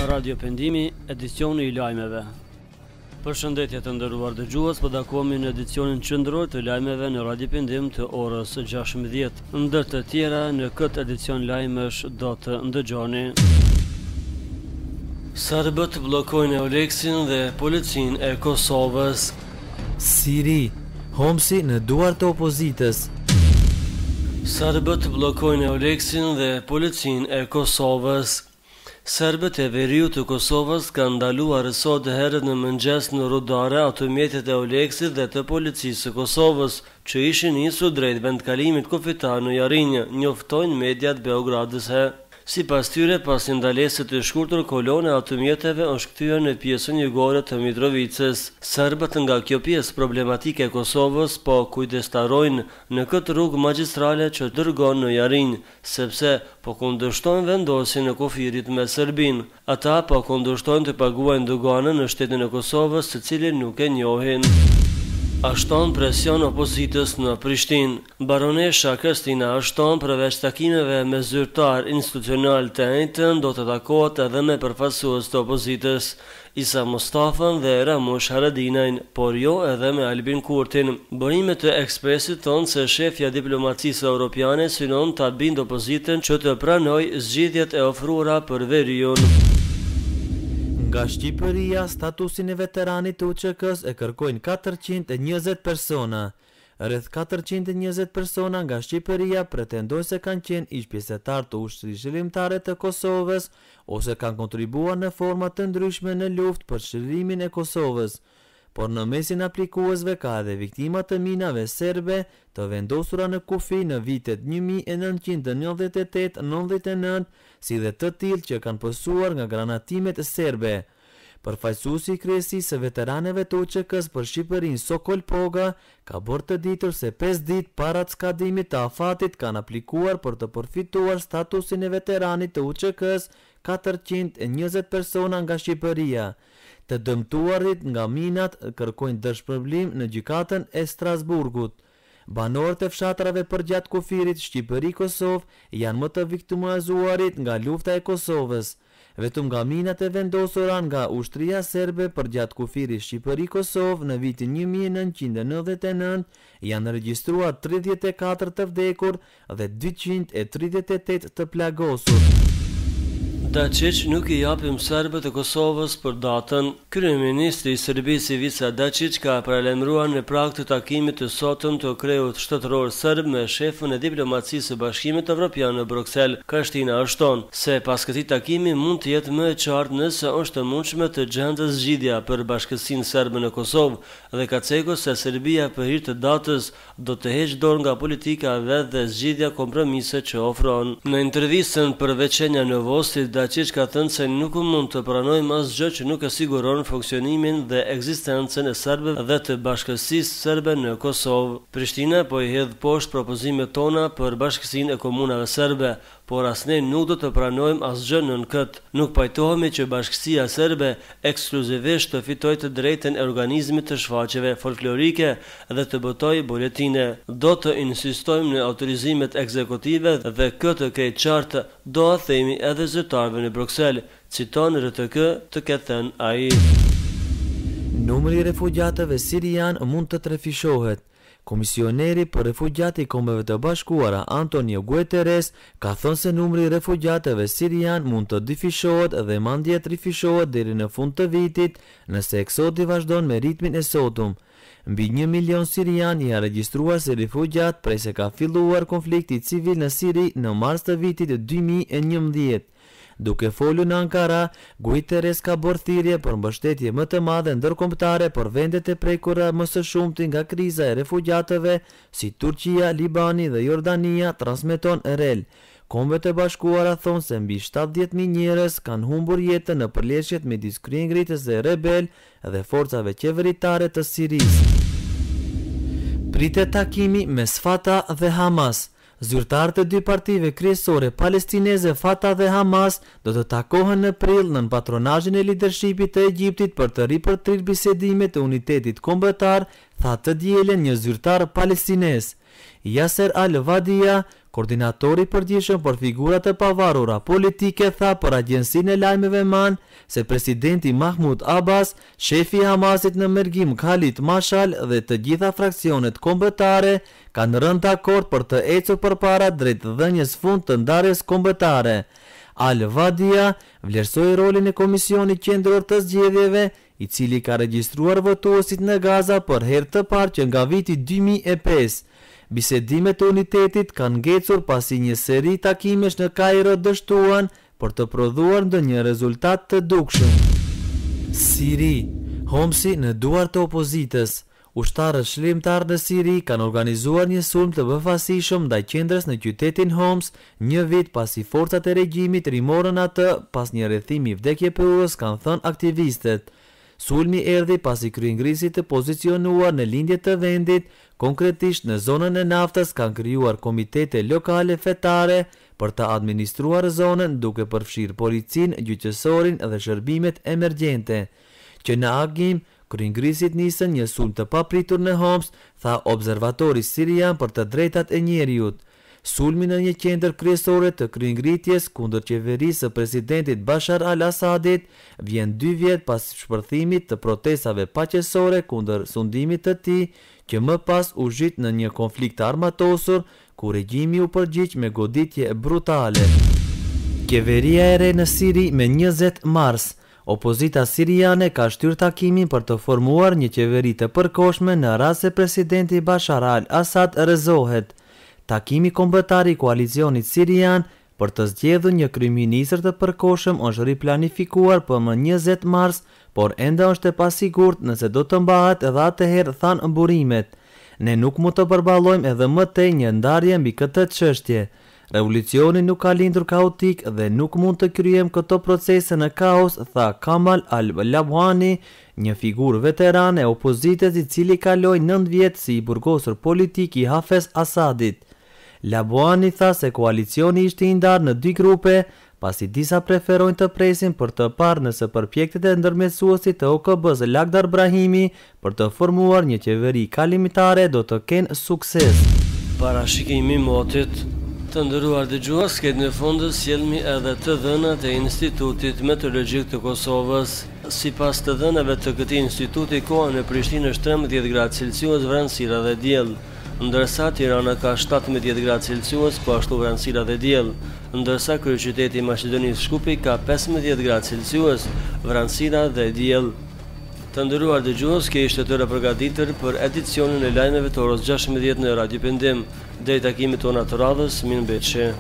Radio Pendimi, edicioni I lajmeve. Përshëndetje të nderuar dëgjues, po takohemi në edicionin qendror të lajmeve në Radio Pendim të orës 16. Ndër të tjera në këtë edicion lajmesh do të ndëgjoni: Serbët bllokojnë Euleksin dhe policinë e Kosovës. Siri, Homsi në duart të opozitës. Serbët bllokojnë Euleksin dhe policinë e Kosovës. Serbët e veriut të Kosovës kanë ndaluar sot herët në mëngjes në rudare automjetet e Euleksit dhe të policisë së Kosovës, që ishin nisur drejt vendkalimit kufitar në Jarinjë, njoftojnë mediat Beogradës. Sipas tyre, pasi ndalesit të shkurtër, kolona e automjeteve është kthyer në pjesën jugore të Mitrovicës. Serbët nga kjo pjesë problematike e Kosovës po kujdestarojnë në këtë rrugë magjistrale që dërgon në Jarinjë, sepse po kundërshtojnë vendosjen e kufirit me Serbinë. Ata po kundërshtojnë të paguajnë doganën në shtetin e Kosovës, të cilin nuk e njohin. Ashton presion opozitës në Prishtinë. Baronesha Kristina Ashton, përveç takimeve me zyrtar institucional të njëjtën, do të takohet edhe me përfaqësues të opozitës, Isa Mustafën dhe Ramush Haradinajn, por jo edhe me Albin Kurtin. Burimet e Ekspresit thonë se shefja diplomacisë europiane synon ta bindë opozitën që të pranojë zgjidhjet e ofruara për veriun. Nga Shqipëria, statusin e veteranit të UÇK-s e kërkojnë 420 persona. Rreth 420 persona nga Shqipëria pretendojnë se kanë qenë ish pjesëtar të ushtrisë zhvillimtare të Kosovës ose kanë kontribuar në forma të ndryshme në luftë për çlirimin e Kosovës. Por në mesin aplikuesve ka edhe viktima të minave serbe të vendosura në kufi në vitet 1998-99, si dhe të tillë që kanë pësuar nga granatimet serbe. Përfaqësuesi I kryesisë së veteranëve të UÇK-s për Shqipërinë Sokol Poga ka bërë të ditur se 5 ditë para skadimit të afatit kanë aplikuar për të përfituar statusin e veteranit të UÇK-s 420 persona nga Shqipëria. Të dëmtuarit nga minat kërkojnë dëshpërblim në gjykatën e Strasburgut. Banorët e fshatrave përgjatë kufirit Shqipëri-Kosovë janë më të viktimalizuarit nga lufta e Kosovës. Vetëm nga minat e vendosura nga ushtria serbe përgjatë kufirit Shqipëri-Kosovë në vitin 1999 janë regjistruar 34 të vdekur dhe 238 të plagosur. Dačić nuk I japim serbët e Kosovës për datën. Kryeministri I Serbisë Ivica Dačić ka paralajmëruar në prag të takimit të sotëm të kreut shtetëror serb me shefën e diplomacisë së Bashkimit Evropian në Bruksel, Kristina Ashton, se pas këtij takimi mund të jetë më e qartë nëse është e mundshme të gjendet zgjidhja për bashkësinë serbe në Kosovë dhe ka cekur se Serbia për hir të datës do të heqë dorë nga politika e vet dhe zgjidhja kompromise që ofron. Në intervistën për veçenja në Vosti, Dačić ka thënë se nuk mund të pranojmë asgjë që nuk e siguron funksionimin dhe ekzistencën e serbëve dhe të bashkësisë serbe në Kosovë. Prishtina po I hedh poshtë propozimet tona për bashkësinë e komunave serbe, por as ne nuk do të pranojmë asgjë nën këtë. Nuk pajtohemi që bashkësia serbe ekskluzivisht të fitojë të drejtën e organizimit të shfaqjeve folklorike dhe të botojë buletine. Do të insistojmë në autorizimet ekzekutive dhe këtë krejt qartë do të themi edhe zyrtarëve në Bruksel, citon RTK të ketë thënë ai. Numri I refugjatëve sirian mund të trefishohet. Komisioneri për refugjat I Kombeve të Bashkuara Antonio Guterres ka thënë se numri I refugjatëve sirian mund të dyfishohet dhe mandje trifishohet deri në fund të vitit nëse eksodi vazhdon me ritmin e sotëm. Mbi 1 milion sirian janë regjistruar si refugjat prej se ka filluar konflikti civil në Siri në mars të vitit 2011. Duke folur në Ankara, Guterres ka bërë thirrje për mbështetje më të madhe ndërkombëtare për vendet e prekura më së shumti nga kriza e refugjatëve si Turqia, Libani dhe Jordania, transmeton REL. Kombet e Bashkuara thonë se mbi 70.000 njerëz kanë humbur jetën në përleshjet midis kryengritës dhe rebel dhe forcave qeveritare të Sirisë. Pritet takimi mes Fatah dhe Hamas. Zyrtarët e dy partive kryesore palestineze Fatah dhe Hamas do të takohen në prill nën patronazhin e lidershipit të Egjiptit për të ripërtrirë bisedimet e unitetit kombëtar, tha të dielen një zyrtar palestinez. Yasser Al-Vadia, koordinatori përgjithshëm për figurat e pavarura politike, tha për Agjencinë e Lajmeve MAN se presidenti Mahmoud Abbas, shefi i Hamasit në Mergim Khalid Mashal dhe të gjitha fraksionet kombëtare kanë rënë dakord për të ecur përpara drejt dhënies fund të ndarjes kombëtare. Al-Vadia vlerësoi rolin e Komisionit Qendror të Zgjedhjeve, i cili ka regjistruar votuesit në Gaza për herë të parë që nga viti 2005. Bisedimet e unitetit kanë ngecur pasi një seri takimesh në Kairo dështuan për të prodhuar ndonjë rezultat të dukshëm. Siri, Homsi në duart të opozitës. Ushtarët shlimtar në Siri kanë organizuar një sulm të befasishëm ndaj qendrës në qytetin Homs, një vit pasi forcat e regjimit rimorën atë pas një rrethimi vdekjeprurës, kanë thënë aktivistët. Sulmi erdhi pasi kryengrisit të pozicionuar në lindje të vendit, konkretisht në zonën e naftës, kanë krijuar komitete lokale fetare për të administruar zonën, duke përfshirë policinë, gjyqësorin dhe shërbimet emergjente. Që në agim, kryengrisit nisën një sulm të papritur në Homs, tha observatori sirian për të drejtat e njeriut. Sulmi në një qendër kryesore të kryengritjes kundër qeverisë së presidentit Bashar al-Assadit vjen 2 vjet pas shpërthimit të protestave paqësore kundër sundimit të tij, që më pas u zhyt në një konflikt armatosur ku regjimi u përgjigj me goditje brutale. Qeveria e re në Siri me 20 mars. Opozita siriane ka shtyr takimin për të formuar një qeveri të përkohshme në rast se presidenti Bashar al-Assad rrëzohet. Takimi kombëtar i koalicionit sirian për të zgjedhur një kryeministër të përkohshëm është riplanifikuar për më 20 mars, por ende është e pasigurt nëse do të mbahet edhe atëherë, thanë burimet. Ne nuk mund të përballojmë edhe më tej një ndarje mbi këtë çështje. Revolucioni nuk ka lindur kaotik dhe nuk mund të kryejmë këto procese në kaos, tha Kamal al-Labwani, një figurë veteran e opozitës i cili kaloi 9 vjet si i burgosur politik i Hafez Asadit. Labwani tha se koalicioni ishte i ndarë në 2 grupe, pasi disa preferojnë të presin për të parë nëse përpjekjet e ndërmjetësuesit të OKB-s Lakhdar Brahimi për të formuar një qeveri kalimitare do të kenë sukses. Parashikimi motit. Të nderuar dëgjues, këtë në fund sjellmi edhe të dhënat e Institutit Meteorologjik të Kosovës. Sipas të dhënave të këtij instituti, koha në Prishtinë është 13 gradë Celsius, vranësira dhe diell, ndërsa Tirana ka 17 gradë Celsius, po ashtu vranësira dhe diell, ndërsa kryeqyteti i Maqedonisë Shkupi ka 15 gradë Celsius, vranësira dhe diell. Të nderuar dëgjues, kjo ishte tëra përgatitur për edicionin e lajmeve të orës 16 në Radio Pendim. Deri takimit tonë të radhës, mirëmbëjtje.